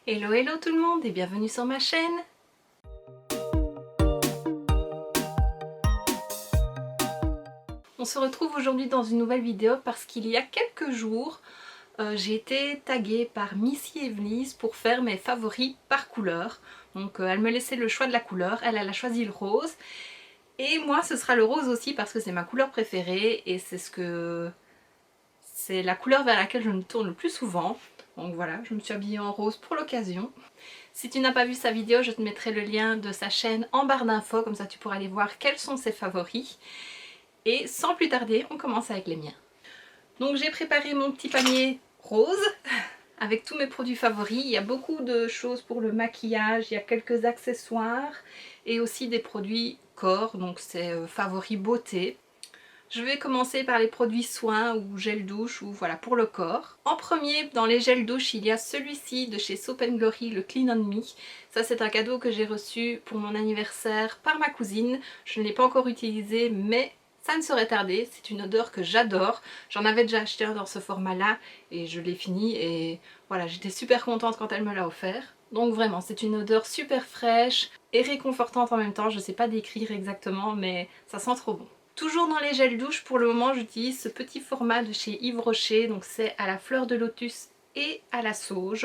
Hello hello tout le monde et bienvenue sur ma chaîne. On se retrouve aujourd'hui dans une nouvelle vidéo parce qu'il y a quelques jours j'ai été taguée par Missy Evely's pour faire mes favoris par couleur. Donc elle me laissait le choix de la couleur, elle a choisi le rose. Et moi ce sera le rose aussi parce que c'est ma couleur préférée et c'est la couleur vers laquelle je me tourne le plus souvent. Donc voilà, je me suis habillée en rose pour l'occasion. Si tu n'as pas vu sa vidéo, je te mettrai le lien de sa chaîne en barre d'infos, comme ça tu pourras aller voir quels sont ses favoris. Et sans plus tarder, on commence avec les miens. Donc j'ai préparé mon petit panier rose avec tous mes produits favoris. Il y a beaucoup de choses pour le maquillage, il y a quelques accessoires et aussi des produits corps, donc c'est favoris beauté. Je vais commencer par les produits soins ou gel douche ou voilà pour le corps. En premier, dans les gels douche, il y a celui-ci de chez Soap & Glory, le Clean On Me. Ça c'est un cadeau que j'ai reçu pour mon anniversaire par ma cousine. Je ne l'ai pas encore utilisé mais ça ne saurait tarder. C'est une odeur que j'adore. J'en avais déjà acheté un dans ce format-là et je l'ai fini et voilà, j'étais super contente quand elle me l'a offert. Donc vraiment, c'est une odeur super fraîche et réconfortante en même temps. Je ne sais pas décrire exactement mais ça sent trop bon. Toujours dans les gels douche, pour le moment j'utilise ce petit format de chez Yves Rocher, donc c'est à la fleur de lotus et à la sauge.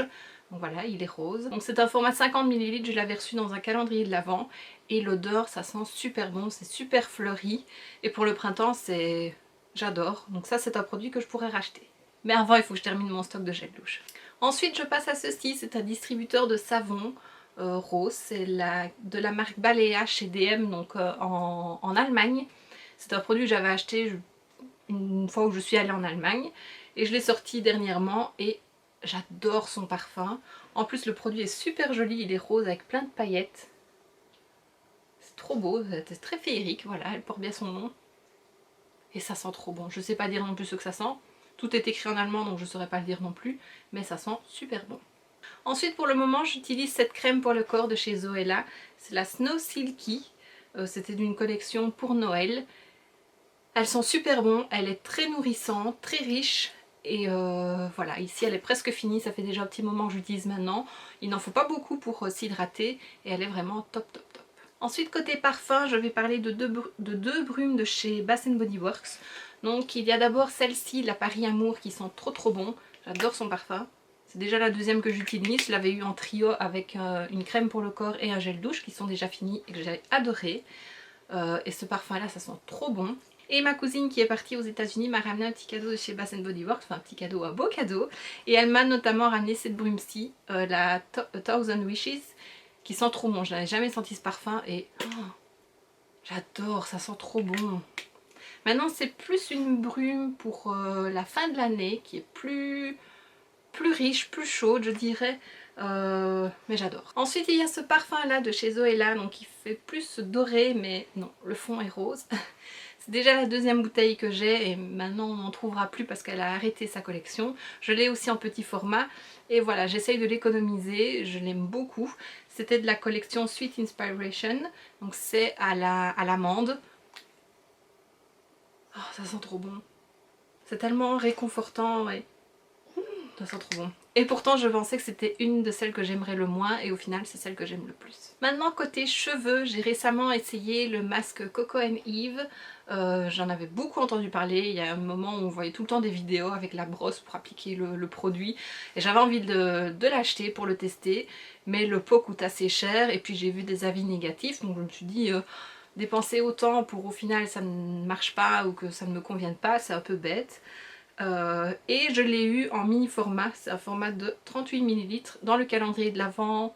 Donc voilà, il est rose. Donc c'est un format 50 ml, je l'avais reçu dans un calendrier de l'Avent et l'odeur ça sent super bon, c'est super fleuri et pour le printemps c'est... j'adore. Donc ça c'est un produit que je pourrais racheter. Mais avant il faut que je termine mon stock de gel douche. Ensuite je passe à ceci, c'est un distributeur de savon rose, c'est de la marque Balea chez DM, donc en Allemagne. C'est un produit que j'avais acheté une fois où je suis allée en Allemagne et je l'ai sorti dernièrement et j'adore son parfum. En plus le produit est super joli, il est rose avec plein de paillettes. C'est trop beau, c'est très féerique, voilà, elle porte bien son nom. Et ça sent trop bon, je sais pas dire non plus ce que ça sent. Tout est écrit en allemand donc je saurais pas le dire non plus, mais ça sent super bon. Ensuite pour le moment j'utilise cette crème pour le corps de chez Zoella, c'est la Snow Silky. C'était d'une collection pour Noël. Elles sont super bonnes, elle est très nourrissante, très riche et voilà, ici elle est presque finie, ça fait déjà un petit moment que j'utilise maintenant. Il n'en faut pas beaucoup pour s'hydrater et elle est vraiment top top top. Ensuite côté parfum, je vais parler de deux brumes de chez Bath Body Works. Donc il y a d'abord celle-ci, la Paris Amour, qui sent trop trop bon, j'adore son parfum. C'est déjà la deuxième que j'utilise, je l'avais eu en trio avec une crème pour le corps et un gel douche qui sont déjà finis et que j'ai adoré. Et ce parfum là ça sent trop bon. Et ma cousine qui est partie aux États-Unis m'a ramené un petit cadeau de chez Bath Body Works, enfin un petit cadeau, un beau cadeau. Et elle m'a notamment ramené cette brume-ci, la Thousand Wishes, qui sent trop bon. Je n'avais jamais senti ce parfum et oh, j'adore, ça sent trop bon. Maintenant c'est plus une brume pour la fin de l'année qui est plus riche, plus chaude je dirais. Mais j'adore. Ensuite il y a ce parfum là de chez Zoella, donc il fait plus doré mais non, le fond est rose. C'est déjà la deuxième bouteille que j'ai et maintenant on n'en trouvera plus parce qu'elle a arrêté sa collection. Je l'ai aussi en petit format et voilà, j'essaye de l'économiser, je l'aime beaucoup. C'était de la collection Sweet Inspiration, donc c'est à l'amande. Oh, ça sent trop bon. C'est tellement réconfortant, ouais. Ça sent trop bon. Et pourtant je pensais que c'était une de celles que j'aimerais le moins et au final c'est celle que j'aime le plus. Maintenant côté cheveux, j'ai récemment essayé le masque Coco & Eve. J'en avais beaucoup entendu parler, il y a un moment où on voyait tout le temps des vidéos avec la brosse pour appliquer le produit. Et j'avais envie de l'acheter pour le tester, mais le pot coûte assez cher et puis j'ai vu des avis négatifs donc je me suis dit dépenser autant pour au final ça ne marche pas ou que ça ne me convienne pas, c'est un peu bête. Et je l'ai eu en mini format, c'est un format de 38 ml dans le calendrier de l'Avent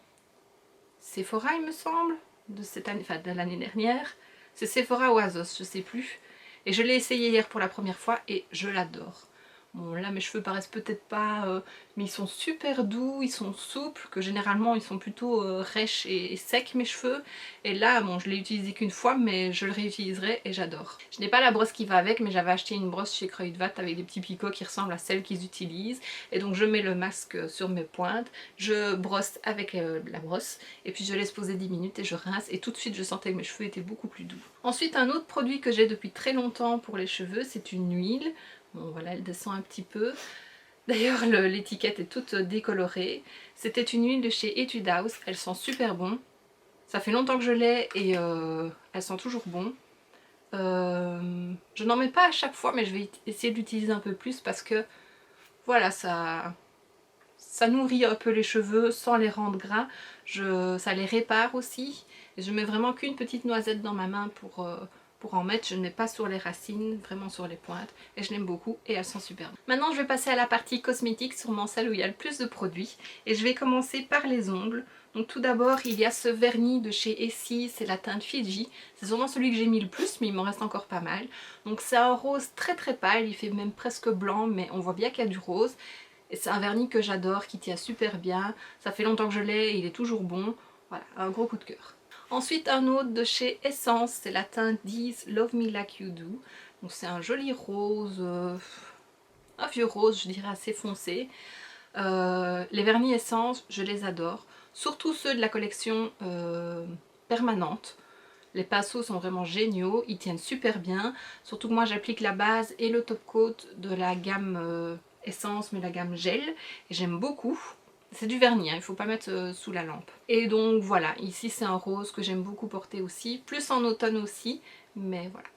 Sephora il me semble, de cette année, enfin de l'année dernière. C'est Sephora ou Azos, je sais plus. Et je l'ai essayé hier pour la première fois et je l'adore. Bon là mes cheveux paraissent peut-être pas, mais ils sont super doux, ils sont souples, que généralement ils sont plutôt rêches et secs mes cheveux. Et là bon je l'ai utilisé qu'une fois mais je le réutiliserai et j'adore. Je n'ai pas la brosse qui va avec mais j'avais acheté une brosse chez Kruidvat avec des petits picots qui ressemblent à celles qu'ils utilisent. Et donc je mets le masque sur mes pointes, je brosse avec la brosse et puis je laisse poser 10 minutes et je rince et tout de suite je sentais que mes cheveux étaient beaucoup plus doux. Ensuite un autre produit que j'ai depuis très longtemps pour les cheveux, c'est une huile. Bon voilà, elle descend un petit peu. D'ailleurs l'étiquette est toute décolorée. C'était une huile de chez Etude House, elle sent super bon. Ça fait longtemps que je l'ai et elle sent toujours bon. Je n'en mets pas à chaque fois mais je vais essayer d'utiliser un peu plus parce que voilà, ça nourrit un peu les cheveux sans les rendre gras. Ça les répare aussi. Et je mets vraiment qu'une petite noisette dans ma main pour en mettre. Je ne mets pas sur les racines, vraiment sur les pointes. Et je l'aime beaucoup et elle sent super bon. Maintenant je vais passer à la partie cosmétique, sûrement celle où il y a le plus de produits. Et je vais commencer par les ongles. Donc tout d'abord il y a ce vernis de chez Essie, c'est la teinte Fiji. C'est sûrement celui que j'ai mis le plus mais il m'en reste encore pas mal. Donc c'est un rose très très pâle, il fait même presque blanc mais on voit bien qu'il y a du rose. Et c'est un vernis que j'adore, qui tient super bien. Ça fait longtemps que je l'ai et il est toujours bon. Voilà, un gros coup de cœur. Ensuite un autre de chez Essence, c'est la teinte 10 Love Me Like You Do. Donc c'est un joli rose, un vieux rose je dirais assez foncé. Les vernis Essence, je les adore. Surtout ceux de la collection permanente. Les pinceaux sont vraiment géniaux, ils tiennent super bien. Surtout que moi j'applique la base et le top coat de la gamme Essence, mais la gamme gel. Et j'aime beaucoup. C'est du vernis, hein, il ne faut pas mettre sous la lampe. Et donc voilà, ici c'est un rose que j'aime beaucoup porter aussi. Plus en automne aussi, mais voilà.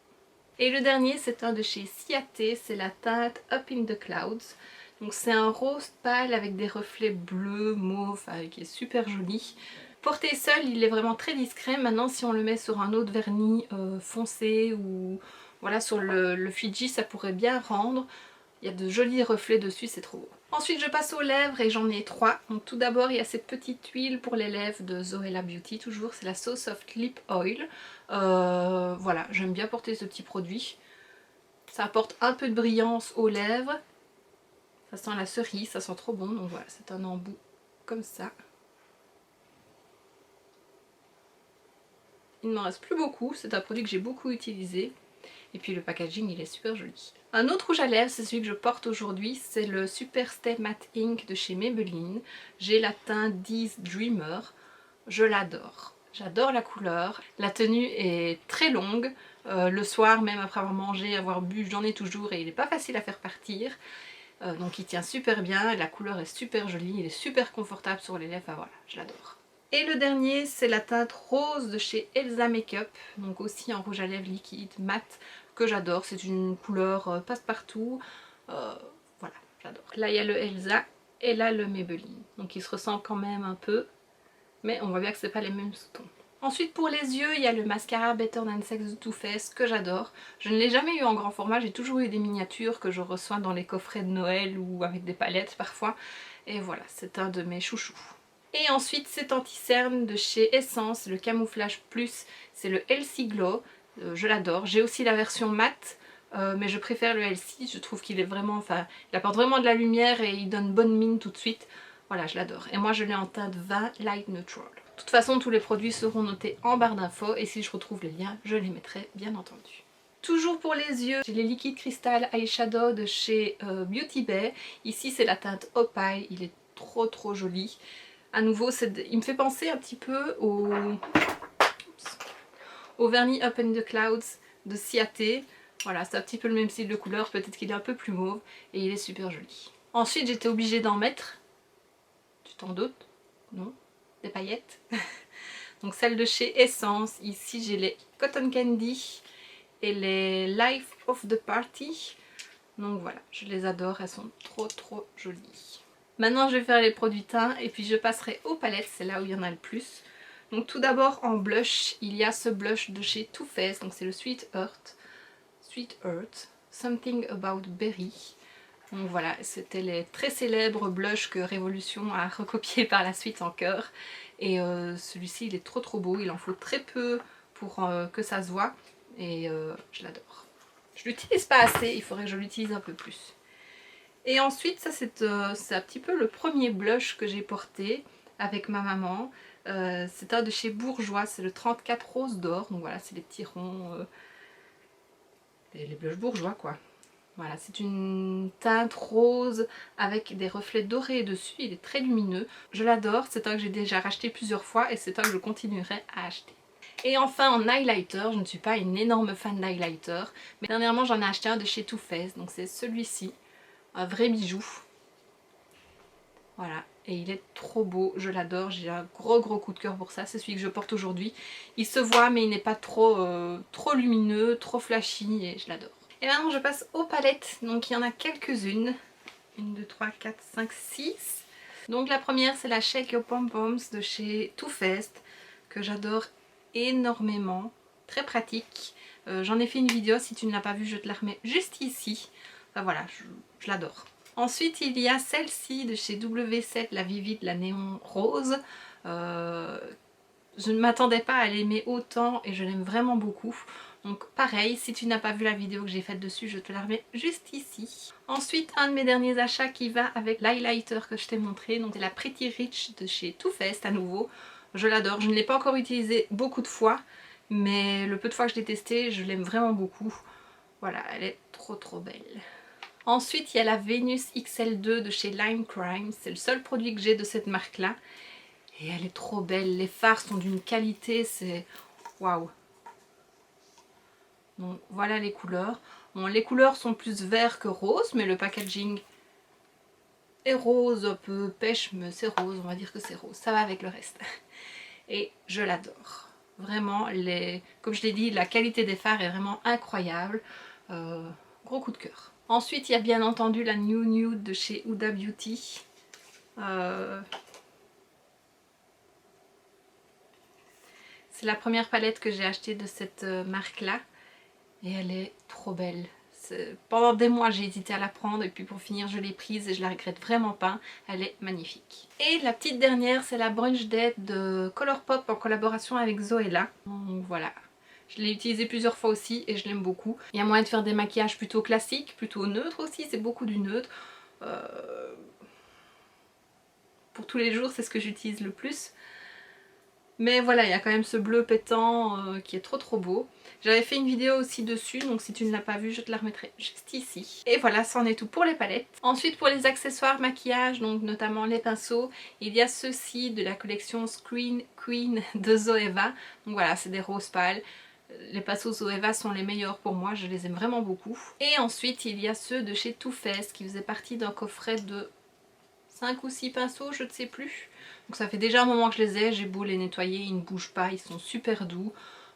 Et le dernier c'est un de chez Ciaté, c'est la teinte Up in the Clouds. Donc c'est un rose pâle avec des reflets bleus, mauve, qui est super joli. Porté seul, il est vraiment très discret. Maintenant, si on le met sur un autre vernis foncé ou voilà sur le Fiji, ça pourrait bien rendre. Il y a de jolis reflets dessus, c'est trop beau. Ensuite, je passe aux lèvres et j'en ai trois. Donc tout d'abord, il y a cette petite huile pour les lèvres de Zoella Beauty, toujours. C'est la So Soft Lip Oil. Voilà, j'aime bien porter ce petit produit. Ça apporte un peu de brillance aux lèvres. Ça sent la cerise, ça sent trop bon. Donc voilà, c'est un embout comme ça. Il ne m'en reste plus beaucoup, c'est un produit que j'ai beaucoup utilisé. Et puis le packaging il est super joli. Un autre rouge à lèvres, c'est celui que je porte aujourd'hui, c'est le Super Stay Matte Ink de chez Maybelline. J'ai la teinte 10 Dreamer, je l'adore. J'adore la couleur, la tenue est très longue. Le soir, même après avoir mangé, avoir bu, j'en ai toujours et il n'est pas facile à faire partir. Donc il tient super bien, la couleur est super jolie, il est super confortable sur les lèvres, enfin voilà, je l'adore. Et le dernier, c'est la teinte rose de chez Elsa Makeup, donc aussi en rouge à lèvres liquide, mat, que j'adore. C'est une couleur passe-partout, voilà, j'adore. Là, il y a le Elsa et là, le Maybelline. Donc ils se ressemblent quand même un peu, mais on voit bien que c'est pas les mêmes sous-tons. Ensuite pour les yeux, il y a le mascara Better Than Sex de Too Faced que j'adore. Je ne l'ai jamais eu en grand format, j'ai toujours eu des miniatures que je reçois dans les coffrets de Noël ou avec des palettes parfois. Et voilà, c'est un de mes chouchous. Et ensuite cet anti-cerne de chez Essence, le Camouflage Plus, c'est le Healthy Glow, je l'adore. J'ai aussi la version matte, mais je préfère le Healthy, je trouve qu'il est vraiment, enfin, il apporte vraiment de la lumière et il donne bonne mine tout de suite. Voilà, je l'adore. Et moi je l'ai en teinte 20 Light Neutral. De toute façon, tous les produits seront notés en barre d'infos et si je retrouve les liens, je les mettrai bien entendu. Toujours pour les yeux, j'ai les liquides cristal eyeshadow de chez Beauty Bay. Ici c'est la teinte Opale, il est trop joli. À nouveau, il me fait penser un petit peu au vernis Up in the Clouds de Ciaté. Voilà, c'est un petit peu le même style de couleur, peut-être qu'il est un peu plus mauve et il est super joli. Ensuite, j'étais obligée d'en mettre, tu t'en doutes? Non? Des paillettes. Donc celle de chez Essence, ici j'ai les Cotton Candy et les Life of the Party. Donc voilà, je les adore, elles sont trop jolies. Maintenant je vais faire les produits teints et puis je passerai aux palettes, c'est là où il y en a le plus. Donc tout d'abord en blush, il y a ce blush de chez Too Faced, donc c'est le Sweet Earth, Something About Berry. Donc voilà, c'était les très célèbres blushs que Révolution a recopiés par la suite en cœur. Et celui-ci il est trop beau, il en faut très peu pour que ça se voit et je l'adore. Je l'utilise pas assez, il faudrait que je l'utilise un peu plus. Et ensuite, ça c'est un petit peu le premier blush que j'ai porté avec ma maman. C'est un de chez Bourjois, c'est le 34 Rose d'Or. Donc voilà, c'est les petits ronds, les blushs bourgeois quoi. Voilà, c'est une teinte rose avec des reflets dorés dessus, il est très lumineux. Je l'adore, c'est un que j'ai déjà racheté plusieurs fois et c'est un que je continuerai à acheter. Et enfin en highlighter, je ne suis pas une énorme fan d'highlighter, mais dernièrement j'en ai acheté un de chez Too Faced, donc c'est celui-ci. Un vrai bijou. Voilà, et il est trop beau, je l'adore, j'ai un gros coup de cœur pour ça, c'est celui que je porte aujourd'hui. Il se voit mais il n'est pas trop lumineux, trop flashy et je l'adore. Et maintenant je passe aux palettes, donc il y en a quelques-unes. 1, 2, 3, 4, 5, 6. Donc la première c'est la Shake Your Pom Poms de chez Too Faced, que j'adore énormément, très pratique. J'en ai fait une vidéo, si tu ne l'as pas vue je te la remets juste ici. Enfin voilà, je l'adore. Ensuite il y a celle-ci de chez W7, la Vivid, la néon rose. Je ne m'attendais pas à l'aimer autant et je l'aime vraiment beaucoup. Donc pareil, si tu n'as pas vu la vidéo que j'ai faite dessus, je te la remets juste ici. Ensuite, un de mes derniers achats qui va avec l'highlighter que je t'ai montré. Donc c'est la Pretty Rich de chez Too Faced à nouveau. Je l'adore, je ne l'ai pas encore utilisé beaucoup de fois, mais le peu de fois que je l'ai testé, je l'aime vraiment beaucoup. Voilà, elle est trop belle. Ensuite, il y a la Venus XL2 de chez Lime Crime. C'est le seul produit que j'ai de cette marque-là. Et elle est trop belle. Les fards sont d'une qualité, c'est... Waouh! Donc voilà les couleurs. Bon, les couleurs sont plus vert que rose, mais le packaging est rose, un peu pêche, mais c'est rose. On va dire que c'est rose. Ça va avec le reste. Et je l'adore. Vraiment, comme je l'ai dit, la qualité des fards est vraiment incroyable. Gros coup de cœur. Ensuite, il y a bien entendu la New Nude de chez Huda Beauty. C'est la première palette que j'ai achetée de cette marque-là. Et elle est trop belle. Pendant des mois j'ai hésité à la prendre et puis pour finir je l'ai prise et je la regrette vraiment pas. Elle est magnifique. Et la petite dernière c'est la Brunch Date de Colourpop en collaboration avec Zoella. Donc voilà. Je l'ai utilisée plusieurs fois aussi et je l'aime beaucoup. Il y a moyen de faire des maquillages plutôt classiques, plutôt neutres aussi. C'est beaucoup du neutre. Pour tous les jours c'est ce que j'utilise le plus. Mais voilà, il y a quand même ce bleu pétant qui est trop beau. J'avais fait une vidéo aussi dessus, donc si tu ne l'as pas vue, je te la remettrai juste ici. Et voilà, c'en est tout pour les palettes. Ensuite, pour les accessoires maquillage, donc notamment les pinceaux, il y a ceux-ci de la collection Screen Queen de Zoeva. Donc voilà, c'est des roses pâles. Les pinceaux Zoeva sont les meilleurs pour moi, je les aime vraiment beaucoup. Et ensuite, il y a ceux de chez Too Faced qui faisaient partie d'un coffret de 5 ou 6 pinceaux, je ne sais plus. Donc ça fait déjà un moment que je les ai, j'ai beau les nettoyer, ils ne bougent pas, ils sont super doux.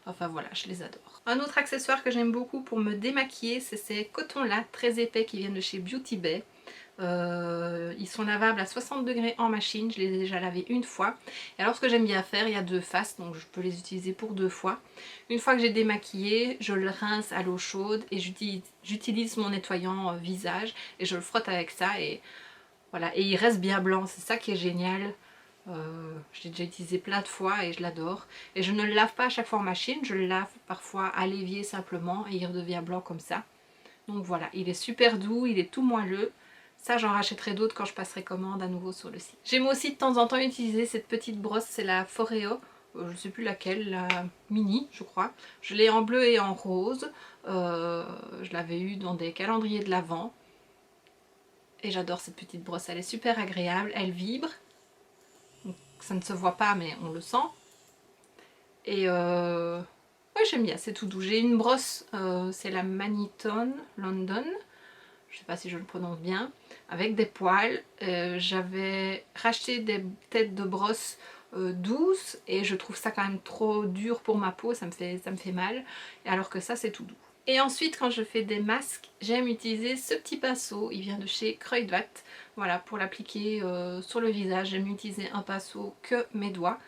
Enfin voilà, je les adore. Un autre accessoire que j'aime beaucoup pour me démaquiller, c'est ces cotons-là très épais qui viennent de chez Beauty Bay. Ils sont lavables à 60 degrés en machine, je les ai déjà lavés une fois. Et alors ce que j'aime bien faire, il y a deux faces, donc je peux les utiliser pour deux fois. Une fois que j'ai démaquillé, je le rince à l'eau chaude et j'utilise mon nettoyant visage et je le frotte avec ça et voilà, et il reste bien blanc, c'est ça qui est génial. Je l'ai déjà utilisé plein de fois et je l'adore. Et je ne le lave pas à chaque fois en machine, je le lave parfois à l'évier simplement et il redevient blanc comme ça. Donc voilà, il est super doux, il est tout moelleux. Ça j'en rachèterai d'autres quand je passerai commande à nouveau sur le site. J'aime aussi de temps en temps utiliser cette petite brosse, c'est la Foreo. Je ne sais plus laquelle, la mini je crois. Je l'ai en bleu et en rose. Je l'avais eu dans des calendriers de l'Avent. Et j'adore cette petite brosse, elle est super agréable, elle vibre. Donc, ça ne se voit pas mais on le sent. Et ouais, j'aime bien, c'est tout doux. J'ai une brosse, c'est la Manitone London. Je sais pas si je le prononce bien. Avec des poils. J'avais racheté des têtes de brosse douces. Et je trouve ça quand même trop dur pour ma peau, ça me fait mal. Alors que ça c'est tout doux. Et ensuite quand je fais des masques, j'aime utiliser ce petit pinceau, il vient de chez Kruidvat. Voilà, pour l'appliquer sur le visage, j'aime utiliser un pinceau que mes doigts.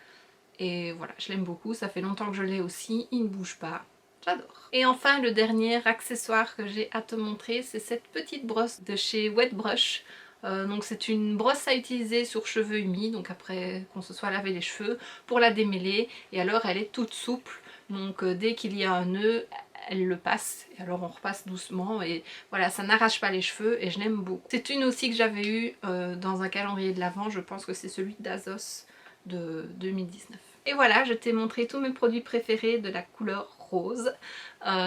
Et voilà, je l'aime beaucoup, ça fait longtemps que je l'ai aussi, il ne bouge pas, j'adore. Et enfin le dernier accessoire que j'ai à te montrer, c'est cette petite brosse de chez Wet Brush. Donc c'est une brosse à utiliser sur cheveux humides, donc après qu'on se soit lavé les cheveux, pour la démêler. Et alors elle est toute souple, donc dès qu'il y a un nœud, elle le passe, et alors on repasse doucement et voilà, ça n'arrache pas les cheveux et je l'aime beaucoup. C'est une aussi que j'avais eue dans un calendrier de l'Avent, je pense que c'est celui d'Azos de 2019. Et voilà, je t'ai montré tous mes produits préférés de la couleur rose.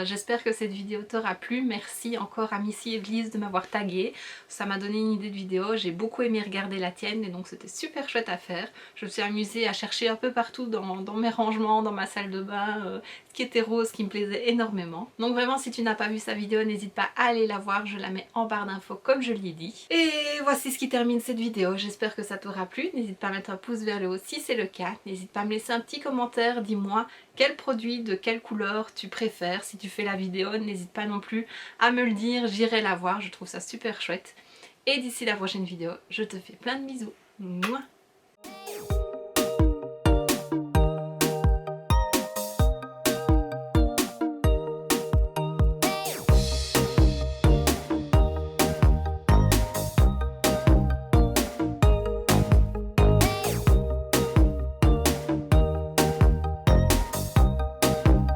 J'espère que cette vidéo t'aura plu. Merci encore à Missy et Lise de m'avoir tagué. Ça m'a donné une idée de vidéo. J'ai beaucoup aimé regarder la tienne et donc c'était super chouette à faire. Je me suis amusée à chercher un peu partout dans mes rangements, dans ma salle de bain, ce qui était rose, qui me plaisait énormément. Donc vraiment, si tu n'as pas vu sa vidéo, n'hésite pas à aller la voir. Je la mets en barre d'infos comme je l'ai dit. Et voici ce qui termine cette vidéo. J'espère que ça t'aura plu. N'hésite pas à mettre un pouce vers le haut si c'est le cas. N'hésite pas à me laisser un petit commentaire. Dis-moi quel produit de quelle couleur tu préfères. Si tu fais la vidéo, n'hésite pas non plus à me le dire. J'irai la voir. Je trouve ça super chouette. Et d'ici la prochaine vidéo, je te fais plein de bisous. Mouah.